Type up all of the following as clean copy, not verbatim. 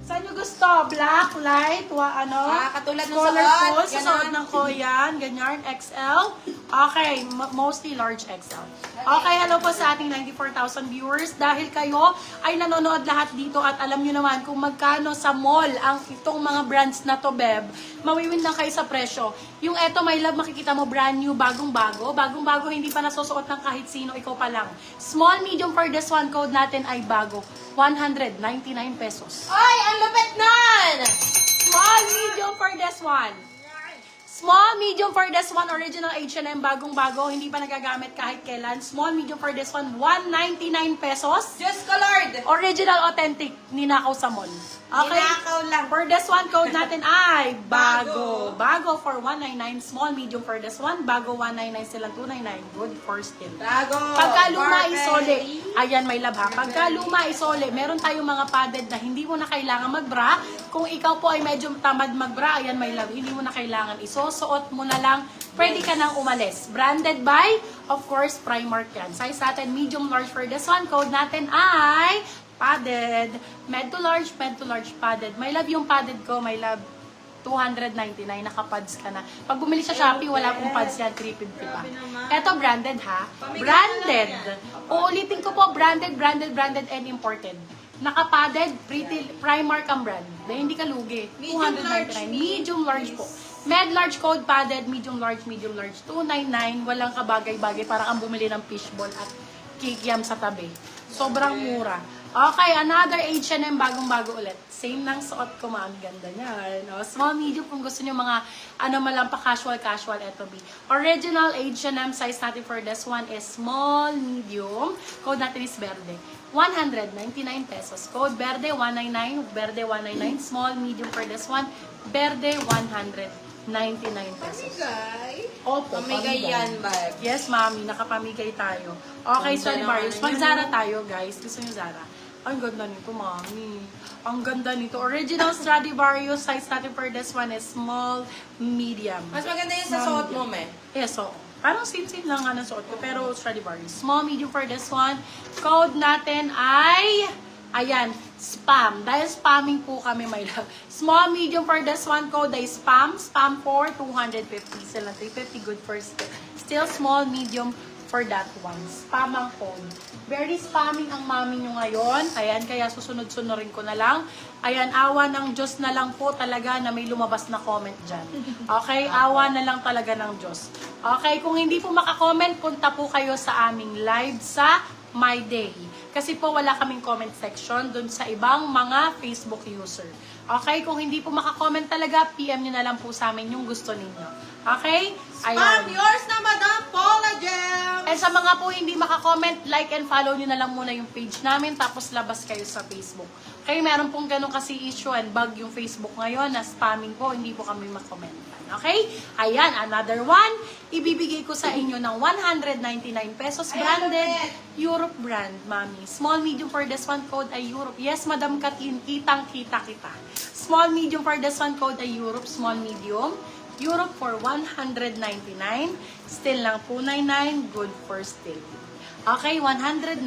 Saan nyo gusto? Black, light, katulad ng colorful, suot, susuot ng ko yan, ganyan, XL. Okay, mostly large XL. Okay, hello po sa ating 94,000 viewers. Dahil kayo ay nanonood lahat dito at alam nyo naman kung magkano sa mall ang itong mga brands na to, Beb, mawiwin lang kayo sa presyo. Yung eto, my love, makikita mo brand new, bagong-bago. Bagong-bago, hindi pa nasusuot ng kahit sino, ikaw pa lang. Small, medium for this one, code natin ay bago. 199 pesos. Ay, ang lupit nun! Small, medium for this one. Small, medium for this one, original H&M, bagong-bago, hindi pa nagagamit kahit kailan. Small, medium for this one, 199 pesos. Diyos ko, Lord! Original, authentic, ninakaw sa mall. Okay? Ninakaw lang. For this one, code natin ay bago. Bago for 199, small, medium for this one, bago 199 silang 299, good for still. Bago! Pagka luma, Perfect. isole. Ayan, may love ha. Pagka luma, isole. Meron tayong mga padded na hindi mo na kailangan magbra. Kung ikaw po ay medyo tamad magbra, ayan, may love. Hindi mo na kailangan isusuot mo na lang. Pwede ka nang umalis. Branded by, of course, Primark yan. Size natin, medium large for this one. Code natin ay padded. Med to large padded. My love yung padded ko, my love. 299, naka-pads ka na. Pag bumili sa Shopee, wala pong pads yan, 350 pa. Ito, branded ha? Branded. Uulitin ko po, branded and imported. Naka-padded, Primark ang brand. Dahil hindi ka lugi. 299. Medium large po. Med large code padded, medium large, 299. Walang kabagay-bagay, parang ang bumili ng fishball at kikiam sa tabi. Sobrang mura. Okay, another H&M, bagong-bago ulit. Same ng suot ko, ma'am. Ganda niya. No? Small, medium, kung gusto niyo mga malampa casual, eto be. Original H&M size natin for this one is small, medium. Code natin is Verde. 199 pesos. Code Verde, 199. Verde, 199. Small, medium for this one. Verde, 199 pesos. Pamigay? Opo, Pamigay yan, ba? Yes, mami. Nakapamigay tayo. Okay, so Marius, mag-Zara tayo, guys. Gusto niyo Zara? Ang ganda nito, mami. Ang ganda nito. Original Stradivarius. Size natin for this one is small, medium. Mas maganda yun sa suot mo, me. Yes, so. Parang same-same lang nga ng suot ko, pero Stradivarius. Small, medium for this one. Code natin ay, ayan, spam. Dahil spamming po kami, my love. Small, medium for this one, code ay spam. Spam for 250. Sila 350, good for still. Still small, medium for that one. Spam ang code. Very spamming ang mami nyo ngayon. Ayan, kaya susunod-sunurin ko na lang. Ayan, awa ng Diyos na lang po talaga na may lumabas na comment dyan. Okay, awa na lang talaga ng Diyos. Okay, kung hindi po makakomment, punta po kayo sa aming live sa My Day. Kasi po wala kaming comment section dun sa ibang mga Facebook user. Okay, kung hindi po makakomment talaga, PM nyo na lang po sa amin yung gusto ninyo. Okay? Spam yours na, Madam Paula Gem! And sa mga po hindi makakomment, like and follow nyo na lang muna yung page namin, tapos labas kayo sa Facebook. Okay, meron pong ganun kasi issue and bug yung Facebook ngayon na spamming po, hindi po kami makomentan. Okay? Ayan, another one. Ibibigay ko sa inyo ng 199 pesos. Branded, Europe brand, mami. Small, medium for this one, code ay Europe. Yes, Madam Katin, kitang-kita kita. Small, medium for this one, code ay Europe. Small, medium. Europe for 199. Still lang 299. Good for still. Okay, 199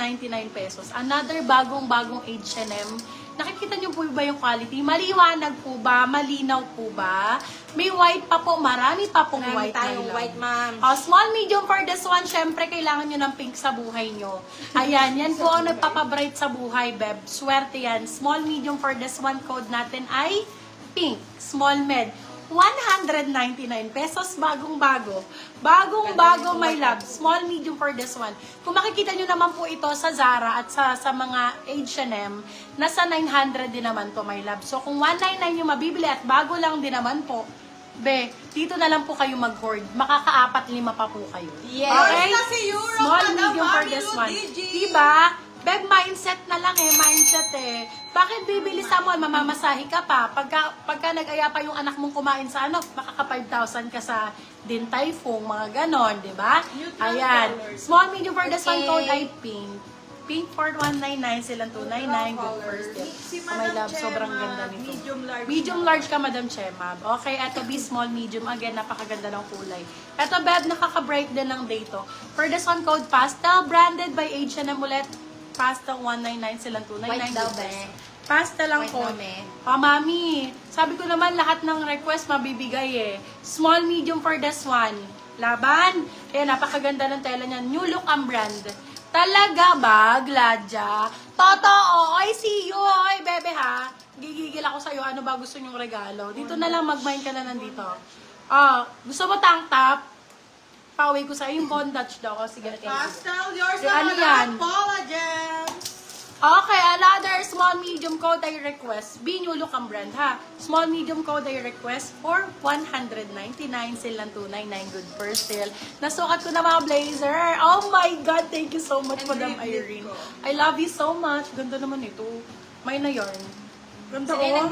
pesos. Another bagong-bagong H&M. Nakikita niyo po ba yung quality? Maliwanag po ba? Malinaw po ba? May white pa po. Marami pa pong Marami white. tayong white, ma'am. Small, medium for this one. Syempre, kailangan nyo ng pink sa buhay nyo. Ayan, yan po ang nagpapabright sa buhay, Beb. Swerte yan. Small, medium for this one. Code natin ay pink. Small, med. 199 pesos, bagong-bago. Bagong-bago, my love. Small, medium for this one. Kung makikita nyo naman po ito sa Zara at sa mga H&M, nasa 900 din naman to, my love. So, kung 199 yung mabibili at bago lang din naman po, be, dito na lang po kayo mag-hoard. Makaka-4-5 pa po kayo. Yes. Okay? Kasi Europe, Small, Madam medium for Mami this one. Ludigi. Diba? Beb, mindset na lang mindset Bakit bibili sa mall, mamamasahi ka pa? Pagka nag-aya pa yung anak mong kumain sa makaka 5,000 ka sa Din Tai Fung, mga ganon, di ba? Ayan. Small, medium for this one, code ay pink. Pink for 199, silang 299, good first deal. Si Oh my Madam love, sobrang Chema, ganda nito. medium large. Medium large ka, Madam Chema. Okay, eto be small, medium. Again, napakaganda ng kulay. Eto, Beb, nakaka-break din ng day to. For this one, code Pastel, branded by H&M ulit. Pastel 199, silang 299. White daw, good be. first. Pastel lang White po. daw, be. Mami, sabi ko naman lahat ng request mabibigay eh. Small, medium for this one. Laban. Kaya napakaganda ng tela niya. New look ang brand. Talaga ba, Gladya? Totoo. I see you. Oy, bebe ha. Gigigil ako sa'yo. Ano ba gusto niyong regalo? Dito na lang, mag-mine ka na nandito. Gusto mo tank top? Pauwi ko sa'yo yung bondage daw. Sige, thank you. Pastel, yours Ano na yan? Madam Paula Gems. Okay, another small medium code I request. Be new look ang brand ha. Small medium code I request for 199 silang 299 good first sale. Nasukat ko na mga blazer. Oh my God, thank you so much, And Madam rib Irene. ko. I love you so much. Ganda naman ito. May na yarn. Ganda Sige, oh.